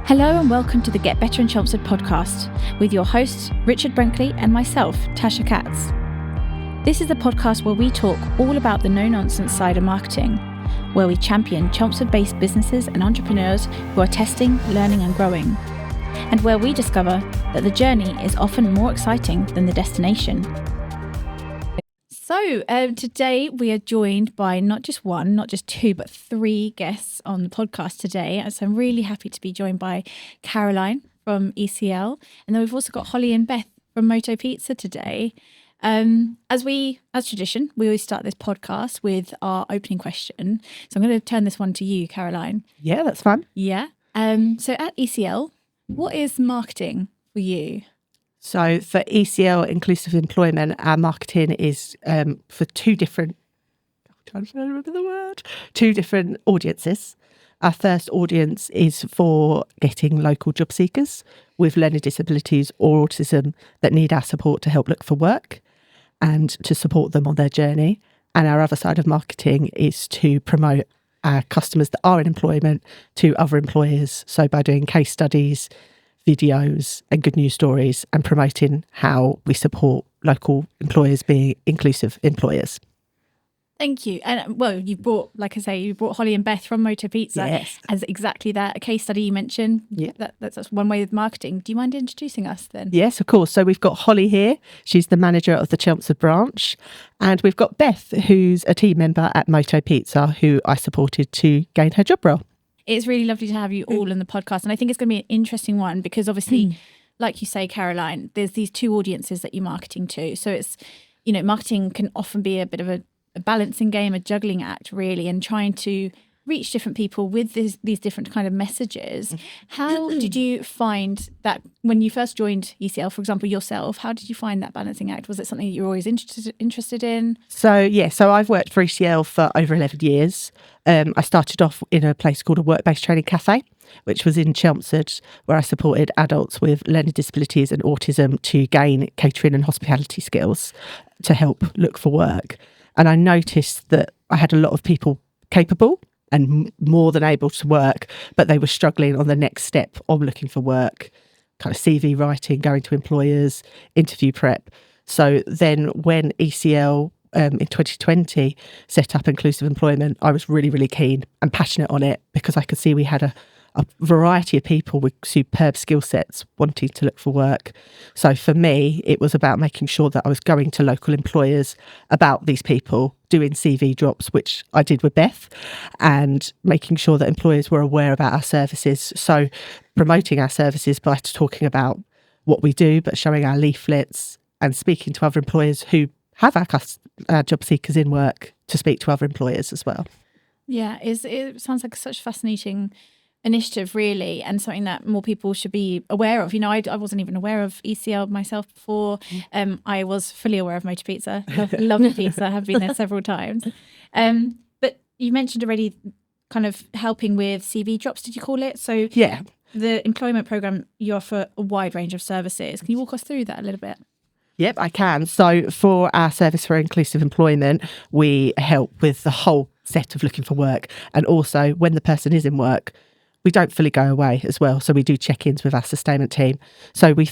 Hello and welcome to the Get Better in Chelmsford podcast with your hosts Richard Brinkley and myself, Tasha Katz. This is the podcast where we talk all about the no-nonsense side of marketing, where we champion Chelmsford-based businesses and entrepreneurs who are testing, learning and growing, and where we discover that the journey is often more exciting than the destination. So today we are joined by not just one, not just two, but three guests on the podcast today. So I'm really happy to be joined by Caroline from ECL. And then we've also got Hollie and Beth from Moto Pizza today. As tradition, we always start this podcast with our opening question. So I'm going to turn this one to you, Caroline. Yeah, that's fun. Yeah. So at ECL, what is marketing for you? So for ECL, Inclusive Employment, our marketing is for two different audiences. Our first audience is for getting local job seekers with learning disabilities or autism that need our support to help look for work and to support them on their journey. And our other side of marketing is to promote our customers that are in employment to other employers. So by doing case studies, videos and good news stories and promoting how we support local employers being inclusive employers. Thank you. And well, you brought Hollie and Beth from Moto Pizza Yes. as exactly that, a case study you mentioned. Yeah. That's one way of marketing. Do you mind introducing us then? Yes, of course. So we've got Hollie here. She's the manager of the Chelmsford branch. And we've got Beth, who's a team member at Moto Pizza, who I supported to gain her job role. It's really lovely to have you all in the podcast. And I think it's going to be an interesting one because obviously, like you say, Caroline, there's these two audiences that you're marketing to. So it's, marketing can often be a bit of a balancing game, a juggling act, really, and trying to reach different people with these different kind of messages. How did you find that when you first joined ECL, for example, yourself, how did you find that balancing act? Was it something that you were always interested in? So I've worked for ECL for over 11 years. I started off in a place called a work-based training cafe, which was in Chelmsford, where I supported adults with learning disabilities and autism to gain catering and hospitality skills to help look for work. And I noticed that I had a lot of people capable and more than able to work, but they were struggling on the next step of looking for work, kind of CV writing, going to employers, interview prep. So then when ECL in 2020 set up Inclusive Employment, I was really, really keen and passionate on it because I could see we had a variety of people with superb skill sets wanting to look for work. So for me, it was about making sure that I was going to local employers about these people, doing CV drops, which I did with Beth, and making sure that employers were aware about our services. So promoting our services by talking about what we do, but showing our leaflets and speaking to other employers who have our job seekers in work to speak to other employers as well. Yeah, it sounds like such a fascinating initiative, really, and something that more people should be aware of. I wasn't even aware of ECL myself before. I was fully aware of Moto Pizza. Love the pizza. Have been there several times. But you mentioned already kind of helping with CV drops, did you call it? So yeah, the employment program, you offer a wide range of services. Can you walk us through that a little bit? Yep, I can. So for our service for inclusive employment, we help with the whole set of looking for work. And also when the person is in work, we don't fully go away as well. So we do check-ins with our sustainment team. So we do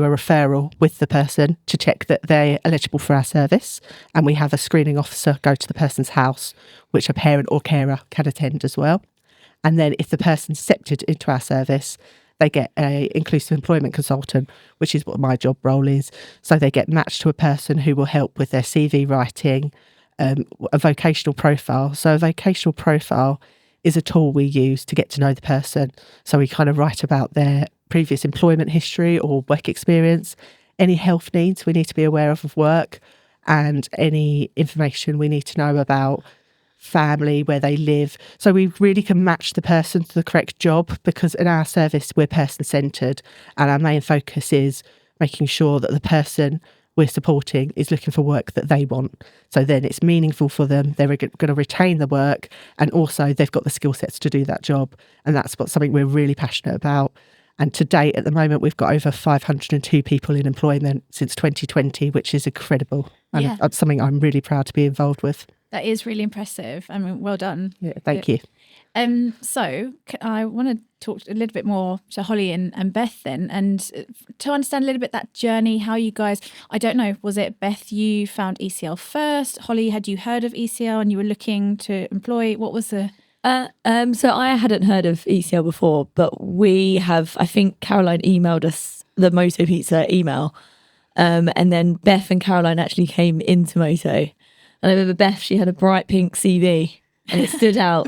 a referral with the person to check that they're eligible for our service. And we have a screening officer go to the person's house, which a parent or carer can attend as well. And then if the person's accepted into our service, they get a inclusive employment consultant, which is what my job role is. So they get matched to a person who will help with their CV writing, a vocational profile. So a vocational profile is a tool we use to get to know the person. So we kind of write about their previous employment history or work experience, any health needs we need to be aware of work, and any information we need to know about family, where they live. So we really can match the person to the correct job, because in our service we're person-centred and our main focus is making sure that the person we're supporting is looking for work that they want. So then it's meaningful for them, they're going to retain the work, and also they've got the skill sets to do that job. And that's something we're really passionate about. And to date, at the moment, we've got over 502 people in employment since 2020, which is incredible. And it's something I'm really proud to be involved with. That is really impressive. I mean, well done. Yeah, thank you. So I want to talk a little bit more to Hollie and Beth then, and to understand a little bit that journey, how you guys, I don't know, was it Beth, you found ECL first? Hollie, had you heard of ECL and you were looking to employ? What was the... So I hadn't heard of ECL before, but we have, I think Caroline emailed us the Moto Pizza email. And then Beth and Caroline actually came into Moto. And I remember Beth, she had a bright pink CV and it stood out.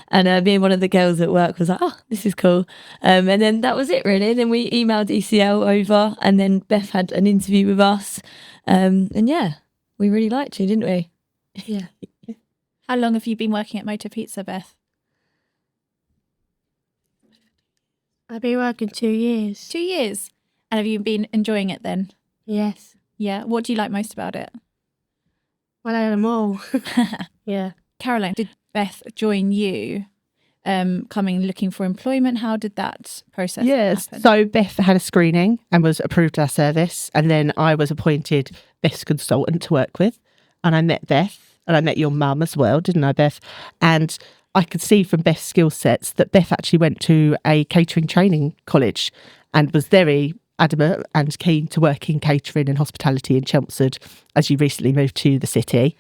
And me and one of the girls at work was like, oh, this is cool. And then that was it, really. Then we emailed ECL over, and then Beth had an interview with us. And yeah, we really liked you, didn't we? Yeah. How long have you been working at Moto Pizza, Beth? I've been working 2 years. 2 years. And have you been enjoying it then? Yes. Yeah. What do you like most about it? Well, I had them all. Yeah. Caroline, did Beth join you coming looking for employment? How did that process happen? So Beth had a screening and was approved our service, and then I was appointed Beth's consultant to work with, and I met Beth, and I met your mum as well, didn't I, Beth? And I could see from Beth's skill sets that Beth actually went to a catering training college and was very adamant and keen to work in catering and hospitality in Chelmsford as you recently moved to the city.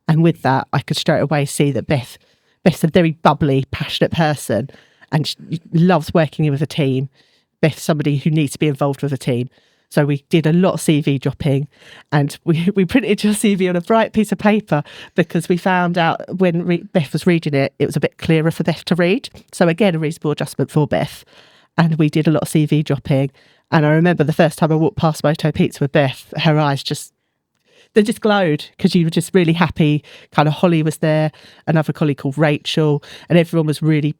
And with that, I could straight away see that Beth's a very bubbly, passionate person, and she loves working with a team. Beth's somebody who needs to be involved with a team. So we did a lot of CV dropping, and we printed your CV on a bright piece of paper because we found out when Beth was reading it, it was a bit clearer for Beth to read. So again, a reasonable adjustment for Beth. And we did a lot of CV dropping. And I remember the first time I walked past Moto Pizza with Beth, her eyes just glowed because you were just really happy. Kind of Hollie was there, another colleague called Rachel, and everyone was really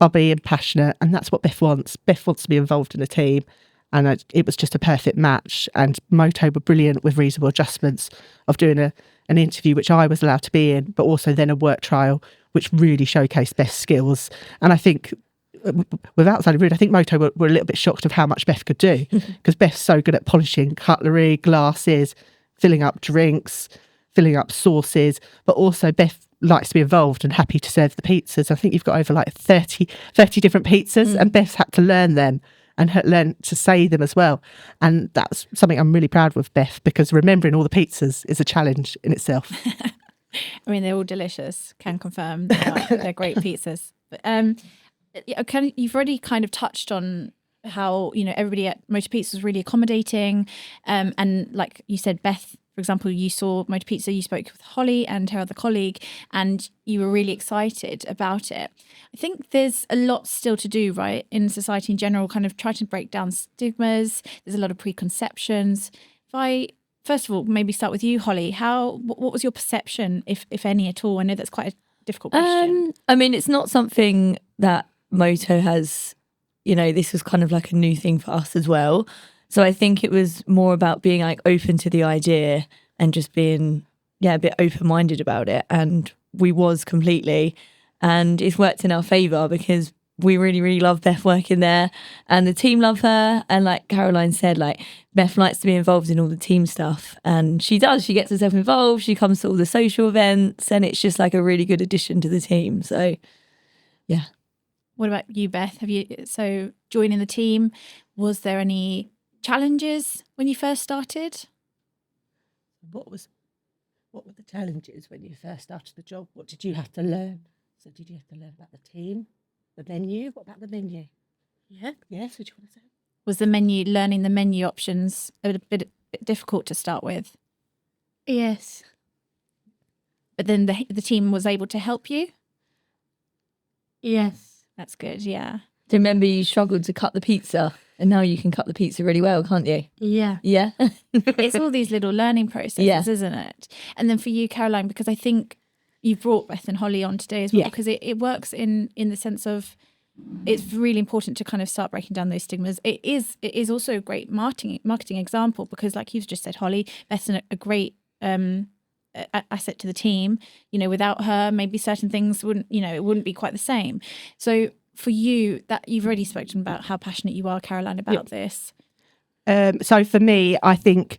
bubbly and passionate. And that's what Beth wants. Beth wants to be involved in a team. And it was just a perfect match. And Moto were brilliant with reasonable adjustments of doing an interview, which I was allowed to be in, but also then a work trial, which really showcased Beth's skills. And I think, without sounding rude, I think Moto were a little bit shocked of how much Beth could do because Beth's so good at polishing cutlery, glasses, filling up drinks, filling up sauces, but also Beth likes to be involved and happy to serve the pizzas. I think you've got over like 30 different pizzas and Beth's had to learn them and learn to say them as well. And that's something I'm really proud of Beth, because remembering all the pizzas is a challenge in itself. I mean, they're all delicious, can confirm. They're great pizzas. But you've already kind of touched on how, everybody at Moto Pizza was really accommodating. And like you said, Beth, for example, you saw Moto Pizza, you spoke with Hollie and her other colleague, and you were really excited about it. I think there's a lot still to do, right, in society in general, kind of try to break down stigmas. There's a lot of preconceptions. If I, first of all, maybe start with you, Hollie, what was your perception, if any at all? I know that's quite a difficult question. I mean, it's not something that Moto has, this was kind of like a new thing for us as well. So I think it was more about being like open to the idea and just being, a bit open-minded about it. And we was completely, and it's worked in our favour because we really, really love Beth working there and the team love her. And like Caroline said, like Beth likes to be involved in all the team stuff, and she does. She gets herself involved. She comes to all the social events, and it's just like a really good addition to the team. So, yeah. What about you, Beth? So joining the team, was there any challenges when you first started? What were the challenges when you first started the job? What did you have to learn? So did you have to learn about the team, the menu? What about the menu? Yeah. Yes, what do you want to say? Was learning the menu options a bit difficult to start with? Yes. But then the team was able to help you? Yes. That's good, yeah. Do you remember you struggled to cut the pizza? And now you can cut the pizza really well, can't you? Yeah. Yeah. It's all these little learning processes, isn't it? And then for you, Caroline, because I think you've brought Beth and Hollie on today as well, because it works in the sense of it's really important to kind of start breaking down those stigmas. It is also a great marketing example because, like you've just said, Hollie, Beth's a great asset to the team. Without her, maybe certain things wouldn't be quite the same. So for you, that you've already spoken about how passionate you are, Caroline, about this. So for me, I think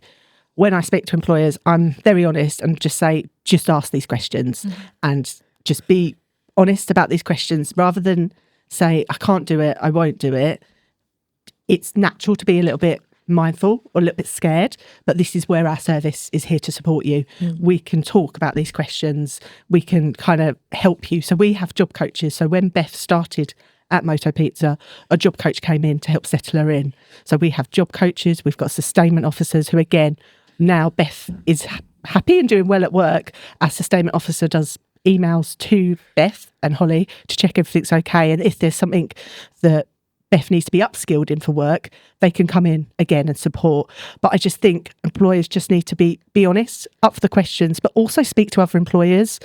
when I speak to employers, I'm very honest and just say, just ask these questions and just be honest about these questions rather than say, I can't do it, I won't do it. It's natural to be a little bit mindful or a little bit scared, but this is where our service is here to support you. We can talk about these questions, we can kind of help you. So we have job coaches. So when Beth started at Moto Pizza, a job coach came in to help settle her in. So we have job coaches, we've got sustainment officers who, again, now Beth is happy and doing well at work. Our sustainment officer does emails to Beth and Hollie to check everything's okay, and if there's something that Beth needs to be upskilled in for work, they can come in again and support. But I just think employers just need to be honest, up for the questions, but also speak to other employers.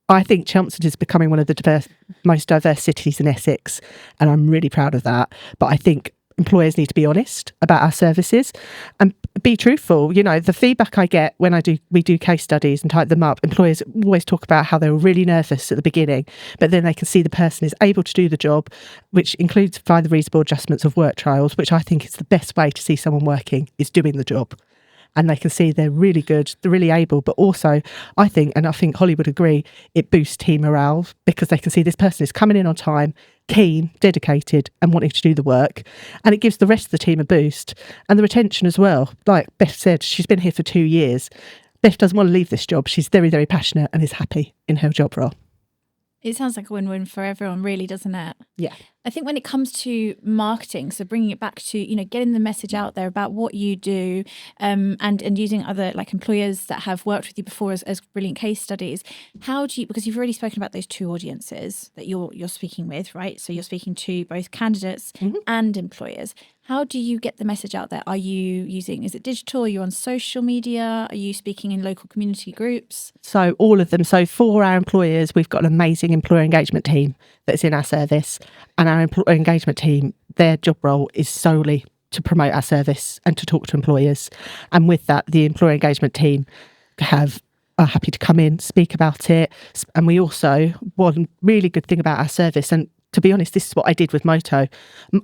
I think Chelmsford is becoming one of the most diverse cities in Essex, and I'm really proud of that. But I think employers need to be honest about our services and be truthful. You know, the feedback I get when we do case studies and type them up, employers always talk about how they were really nervous at the beginning, but then they can see the person is able to do the job, which includes via the reasonable adjustments of work trials, which I think is the best way to see someone working, is doing the job. And they can see they're really good, they're really able, but also I think Hollie would agree, it boosts team morale because they can see this person is coming in on time, keen, dedicated and wanting to do the work, and it gives the rest of the team a boost and the retention as well. Like Beth said, she's been here for 2 years. Beth doesn't want to leave this job. She's very, very passionate and is happy in her job role. It sounds like a win-win for everyone, really, doesn't it? Yeah. I think when it comes to marketing, so bringing it back to, getting the message out there about what you do, and using other like employers that have worked with you before as brilliant case studies, how do you, because you've already spoken about those two audiences that you're speaking with, right? So you're speaking to both candidates and employers. How do you get the message out there? Are you is it digital? Are you on social media? Are you speaking in local community groups? So all of them. So for our employers, we've got an amazing employer engagement team that's in our service, and our employer engagement team, their job role is solely to promote our service and to talk to employers. And with that, the employer engagement team are happy to come in, speak about it. And we also, one really good thing about our service, and to be honest, this is what I did with Moto.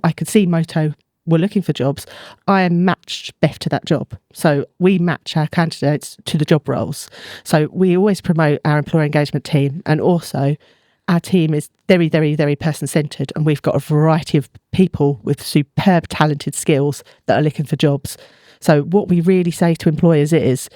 I could see Moto were looking for jobs. I matched Beth to that job. So we match our candidates to the job roles. So we always promote our employer engagement team, and also our team is very, very, very person-centred, and we've got a variety of people with superb talented skills that are looking for jobs. So what we really say to employers is,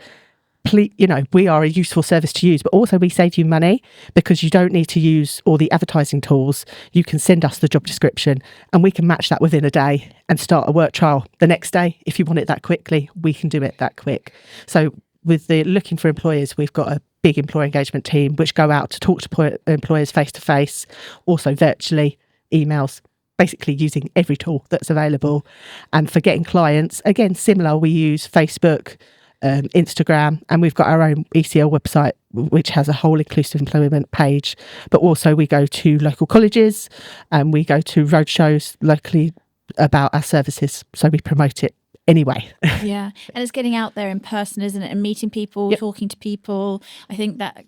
please, we are a useful service to use, but also we save you money because you don't need to use all the advertising tools. You can send us the job description and we can match that within a day and start a work trial the next day. If you want it that quickly, we can do it that quick. So with the looking for employers, we've got a big employer engagement team which go out to talk to employers face to face, also virtually, emails, basically using every tool that's available. And for getting clients, again, similar, we use Facebook, Instagram, and we've got our own ECL website which has a whole inclusive employment page. But also we go to local colleges and we go to roadshows locally about our services, so we promote it anyway. Yeah, and it's getting out there in person, isn't it, and meeting people, talking to people. I think that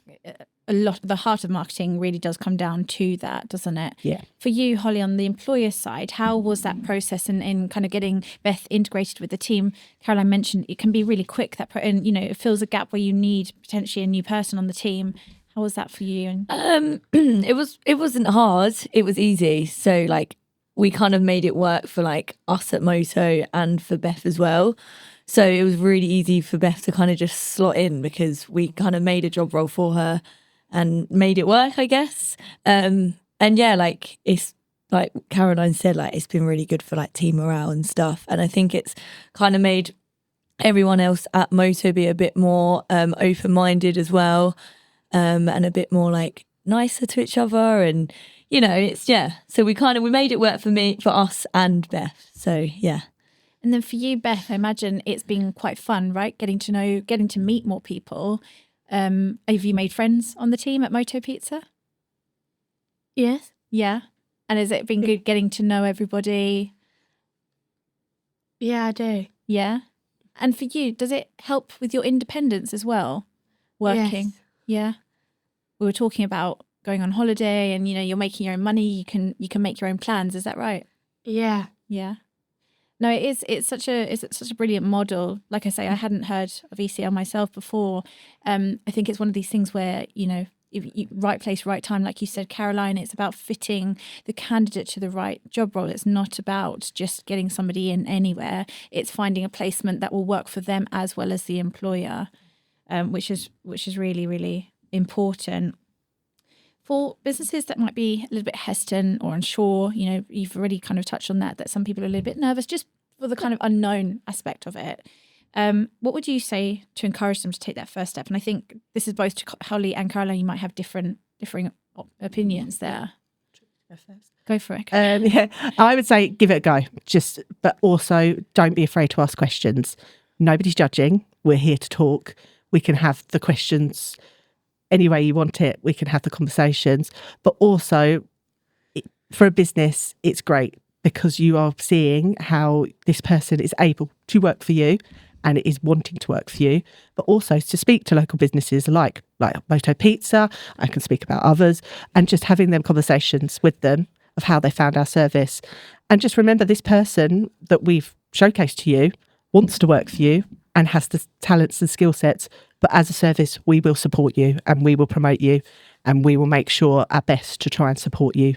a lot of the heart of marketing really does come down to that, doesn't it? Yeah. For you, Hollie, on the employer side, how was that process in kind of getting Beth integrated with the team? Caroline mentioned it can be really quick, and it fills a gap where you need potentially a new person on the team. How was that for you? It wasn't hard. It was easy. So we kind of made it work for us at Moto and for Beth as well. So it was really easy for Beth to kind of just slot in because we kind of made a job role for her and made it work, I guess. And yeah, it's like Caroline said, it's been really good for team morale and stuff. And I think it's kind of made everyone else at Moto be a bit more open-minded as well, and a bit more nicer to each other. And so we made it work for us and Beth. So yeah. And then for you, Beth, I imagine it's been quite fun, right? Getting to meet more people. Have you made friends on the team at Moto Pizza? Yes. Yeah. And has it been good getting to know everybody? Yeah, I do. Yeah. And for you, does it help with your independence as well? Working? Yes. Yeah. We were talking about going on holiday and, you're making your own money. You can make your own plans. Is that right? Yeah. Yeah. No, it's such a brilliant model. Like I say, I hadn't heard of ECL myself before. I think it's one of these things where, right place, right time, like you said, Caroline, it's about fitting the candidate to the right job role. It's not about just getting somebody in anywhere. It's finding a placement that will work for them as well as the employer, which is really, really important. For businesses that might be a little bit hesitant or unsure, you've already kind of touched on that some people are a little bit nervous just for the kind of unknown aspect of it. What would you say to encourage them to take that first step? And I think this is both to Hollie and Caroline, you might have differing opinions there. Go for it. I would say give it a go. But also don't be afraid to ask questions. Nobody's judging. We're here to talk. We can have the questions any way you want it. We can have the conversations. But also, for a business, it's great because you are seeing how this person is able to work for you and it is wanting to work for you, but also to speak to local businesses like Moto Pizza. I can speak about others, and just having them conversations with them of how they found our service. And just remember, this person that we've showcased to you wants to work for you and has the talents and skill sets. But as a service, we will support you and we will promote you and we will make sure our best to try and support you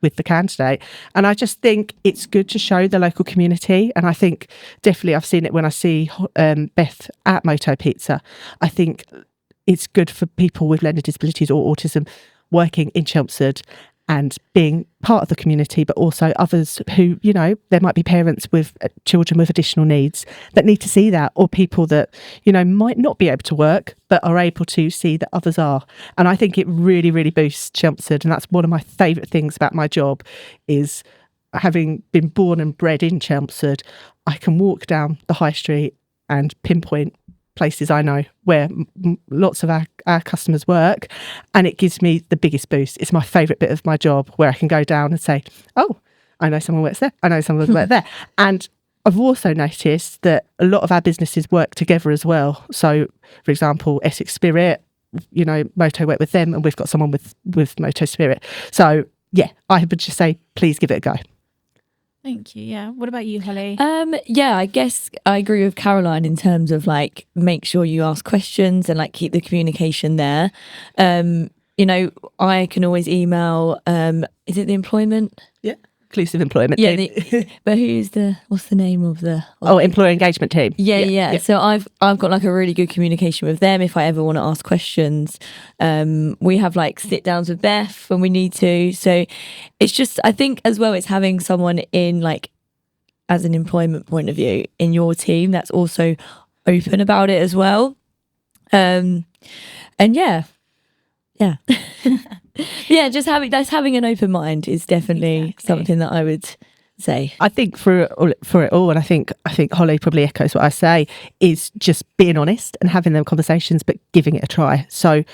with the candidate. And I just think it's good to show the local community. And I think definitely I've seen it when I see Beth at Moto Pizza. I think it's good for people with learning disabilities or autism working in Chelmsford and being part of the community, but also others who, there might be parents with children with additional needs that need to see that, or people that, might not be able to work, but are able to see that others are. And I think it really, really boosts Chelmsford. And that's one of my favourite things about my job is having been born and bred in Chelmsford, I can walk down the high street and pinpoint places I know where lots of our customers work, and it gives me the biggest boost. It's my favourite bit of my job, where I can go down and say, oh, I know someone works there, I know someone works there. And I've also noticed that a lot of our businesses work together as well. So, for example, Essex Spirit, Moto work with them, and we've got someone with Moto Spirit. So yeah, I would just say, please give it a go. Thank you. Yeah. What about you, Hollie? I guess I agree with Caroline in terms of make sure you ask questions and keep the communication there. I can always email, is it the employment? Yeah. Inclusive employment team. But what's the name of the employer engagement team. Yeah. So I've got a really good communication with them if I ever want to ask questions. We have sit downs with Beth when we need to. So it's just, I think as well, it's having someone in as an employment point of view in your team that's also open about it as well. And yeah. Yeah, just having an open mind is definitely something that I would say. I think for it all, and I think Hollie probably echoes what I say, is just being honest and having them conversations, but giving it a try. So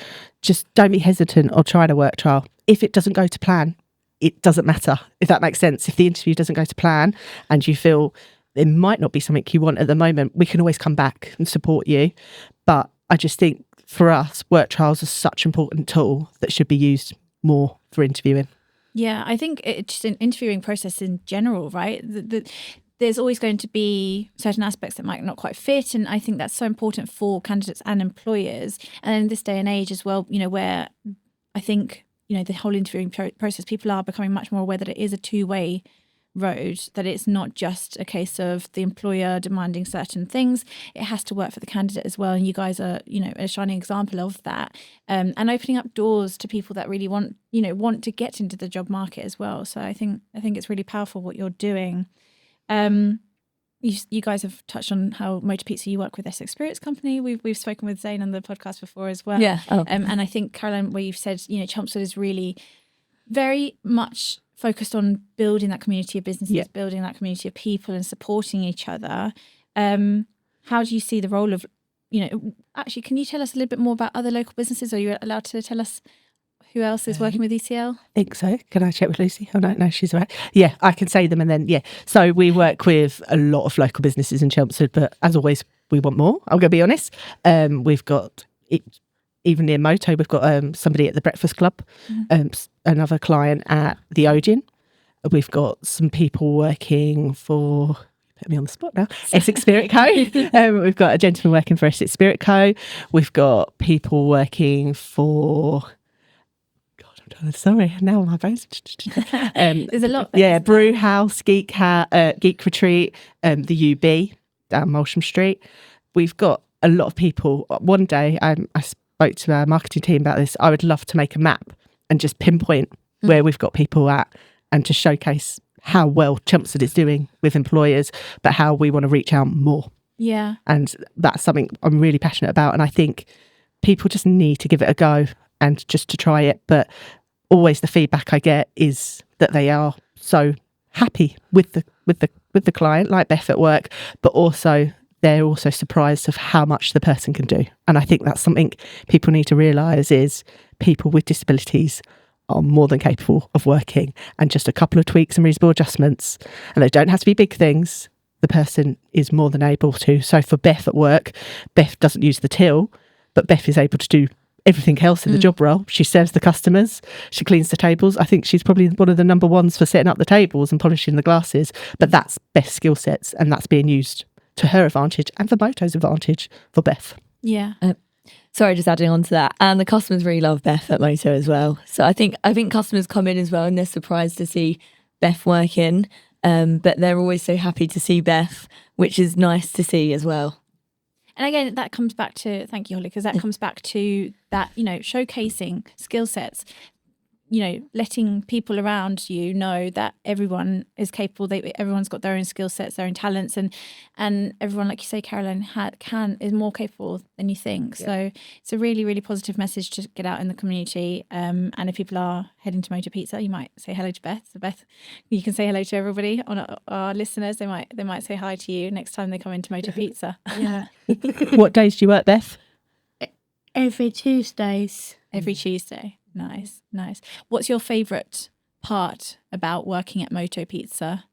just don't be hesitant or trying a work trial. If it doesn't go to plan, it doesn't matter, if that makes sense. If the interview doesn't go to plan and you feel it might not be something you want at the moment, we can always come back and support you. But I just think for us, work trials are such an important tool that should be used more for interviewing. Yeah, I think it's just an interviewing process in general, right? There's always going to be certain aspects that might not quite fit. And I think that's so important for candidates and employers. And in this day and age as well, where I think, the whole interviewing process, people are becoming much more aware that it is a two-way road, that it's not just a case of the employer demanding certain things. It has to work for the candidate as well, and you guys are a shining example of that, and opening up doors to people that really want to get into the job market as well. So I think it's really powerful what you're doing. You guys have touched on how Moto Pizza, you work with Essex Spirits Company. We've spoken with Zane on the podcast before as well. Yeah. And I think, Caroline, where you've said Chelmsford is really very much focused on building that community of businesses, building that community of people and supporting each other. How do you see the role of, actually, can you tell us a little bit more about other local businesses? Are you allowed to tell us who else is working with ECL? I think so. Can I check with Lucy? Oh, no, she's all right. Yeah, I can say them and then, yeah. So we work with a lot of local businesses in Chelmsford, but as always, we want more. I'm going to be honest. We've got... Even near Moto, we've got somebody at the Breakfast Club, another client at the Odeon. We've got some people working for put me on the spot now. Essex Spirit Co. We've got a gentleman working for Essex Spirit Co. We've got people working for... Sorry, now my brain's... There's a lot. Yeah, Brew House, Geek Retreat, the UB down Molsham Street. We've got a lot of people. One day, I spoke to our marketing team about this. I would love to make a map and just pinpoint where we've got people at and to showcase how well Chelmsford is doing with employers, but how we want to reach out more. Yeah. And that's something I'm really passionate about. And I think people just need to give it a go and just to try it. But always the feedback I get is that they are so happy with the client, like Beth at work, but also they're also surprised of how much the person can do. And I think that's something people need to realise is people with disabilities are more than capable of working, and just a couple of tweaks and reasonable adjustments, and they don't have to be big things, the person is more than able to. So for Beth at work, Beth doesn't use the till, but Beth is able to do everything else in the job role. She serves the customers, she cleans the tables. I think she's probably one of the number ones for setting up the tables and polishing the glasses, but that's Beth's skill sets, and that's being used to her advantage and for Moto's advantage for Beth. Yeah. Sorry, just adding on to that. And the customers really love Beth at Moto as well. So I think customers come in as well and they're surprised to see Beth working, but they're always so happy to see Beth, which is nice to see as well. And again, that comes back to, thank you, Hollie, because that comes back to that, showcasing skill sets, letting people around you know that everyone is capable. Everyone's got their own skill sets, their own talents, and everyone, like you say, Caroline, is more capable than you think. Yeah. So it's a really, really positive message to get out in the community. And if people are heading to Moto Pizza, you might say hello to Beth. So Beth, you can say hello to everybody on our listeners. They might say hi to you next time they come into Moto Pizza. Yeah. What days do you work, Beth? Every Tuesdays. Every Tuesday. Nice. What's your favourite part about working at Moto Pizza?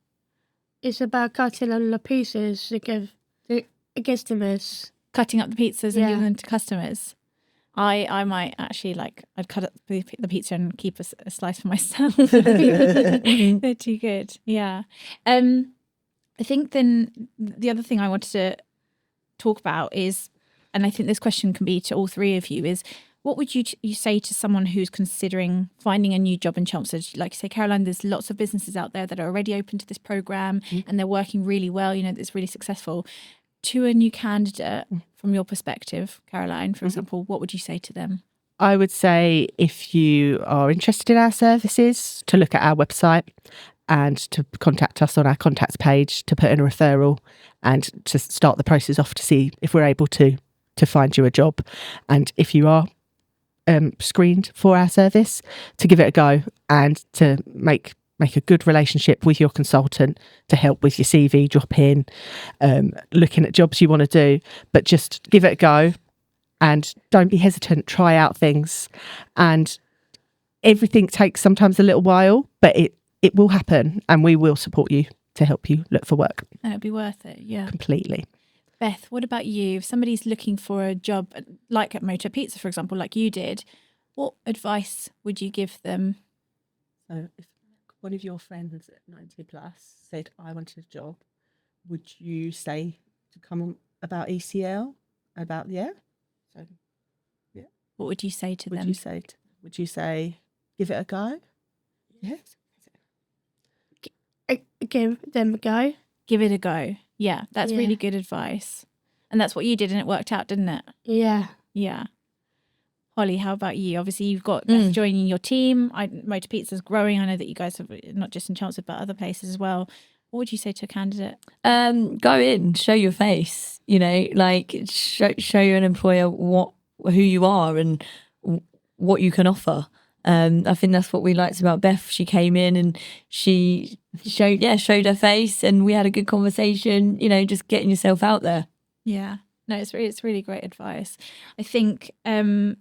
It's about cutting on the pieces to give the customers. Cutting up the pizzas and giving them to customers. I might actually I'd cut up the pizza and keep a slice for myself. They're too good. Yeah. I think then the other thing I wanted to talk about is, and I think this question can be to all three of you, is what would you say to someone who's considering finding a new job in Chelmsford? Like you say, Caroline, there's lots of businesses out there that are already open to this programme and they're working really well, it's really successful. To a new candidate, from your perspective, Caroline, for example, what would you say to them? I would say if you are interested in our services, to look at our website and to contact us on our contacts page, to put in a referral and to start the process off to see if we're able to find you a job. And if you are screened for our service, to give it a go and to make a good relationship with your consultant to help with your CV drop in, looking at jobs you want to do, but just give it a go and don't be hesitant, try out things. And everything takes sometimes a little while, but it will happen and we will support you to help you look for work. And it'll be worth it, yeah. Completely. Beth, what about you? If somebody's looking for a job, like at Moto Pizza, for example, like you did, what advice would you give them? So if one of your friends at 90 plus said, I wanted a job, would you say to come on about ECL? So, yeah. What would you say to them? Would you say, give it a go? Yes. Give them a go. Give it a go. Yeah, that's really good advice. And that's what you did and it worked out, didn't it? Yeah. Yeah. Hollie, how about you? Obviously, you've got Beth joining your team. Moto Pizza's growing. I know that you guys have, not just in Chelmsford, but other places as well. What would you say to a candidate? Go in, show your face, show your employer who you are and what you can offer. I think that's what we liked about Beth. She came in and she showed her face and we had a good conversation, just getting yourself out there. Yeah. No, it's really great advice. I think the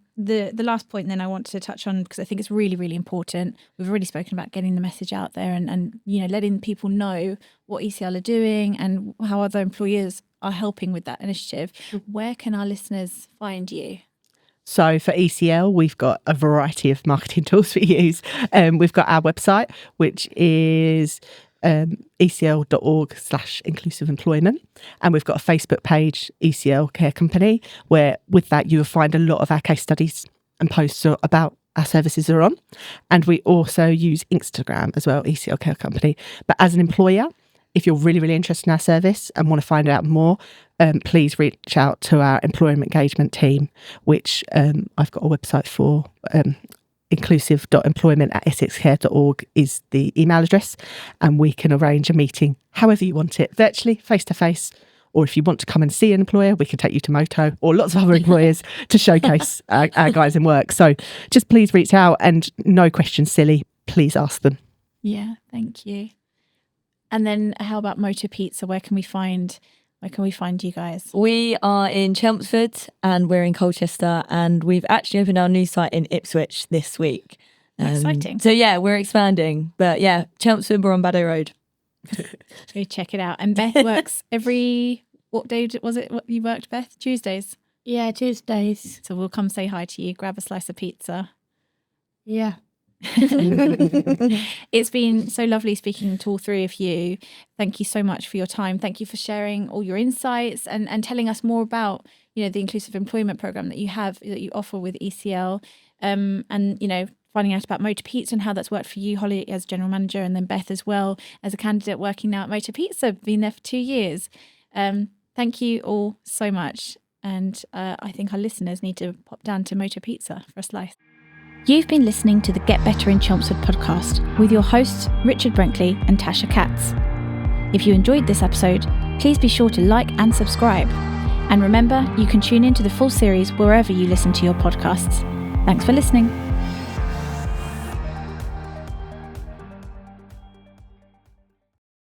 last point then I want to touch on, because I think it's really, really important. We've already spoken about getting the message out there and letting people know what ECL are doing and how other employers are helping with that initiative. Where can our listeners find you? So for ECL, we've got a variety of marketing tools we use. We've got our website, which is ecl.org/inclusive employment. And we've got a Facebook page, ECL Care Company, where with that you will find a lot of our case studies and posts about our services are on. And we also use Instagram as well, ECL Care Company. But as an employer, if you're really, really interested in our service and want to find out more, please reach out to our employment engagement team, which I've got a website for. Inclusive.employment@essexcare.org is the email address, and we can arrange a meeting however you want it, virtually, face-to-face, or if you want to come and see an employer, we can take you to Moto or lots of other employers to showcase our guys in work. So just please reach out, and no questions silly, please ask them. Yeah, thank you. And then how about Moto Pizza? Where can we find you guys? We are in Chelmsford and we're in Colchester, and we've actually opened our new site in Ipswich this week. Exciting. So yeah, we're expanding. But yeah, Chelmsford, we're on Baddow Road. Go check it out. And Beth works what day was it what you worked, Beth? Tuesdays? Yeah, Tuesdays. So we'll come say hi to you, grab a slice of pizza. Yeah. It's been so lovely speaking to all three of you. Thank you so much for your time. Thank you for sharing all your insights and telling us more about, the inclusive employment program that you offer with ECL, and finding out about Moto Pizza and how that's worked for you, Hollie, as general manager, and then Beth as well as a candidate working now at Moto Pizza, been there for 2 years. Thank you all so much, and I think our listeners need to pop down to Moto Pizza for a slice. You've been listening to the Get Better in Chelmsford podcast with your hosts Richard Brinkley and Tasha Katz. If you enjoyed this episode, please be sure to like and subscribe. And remember, you can tune in to the full series wherever you listen to your podcasts. Thanks for listening.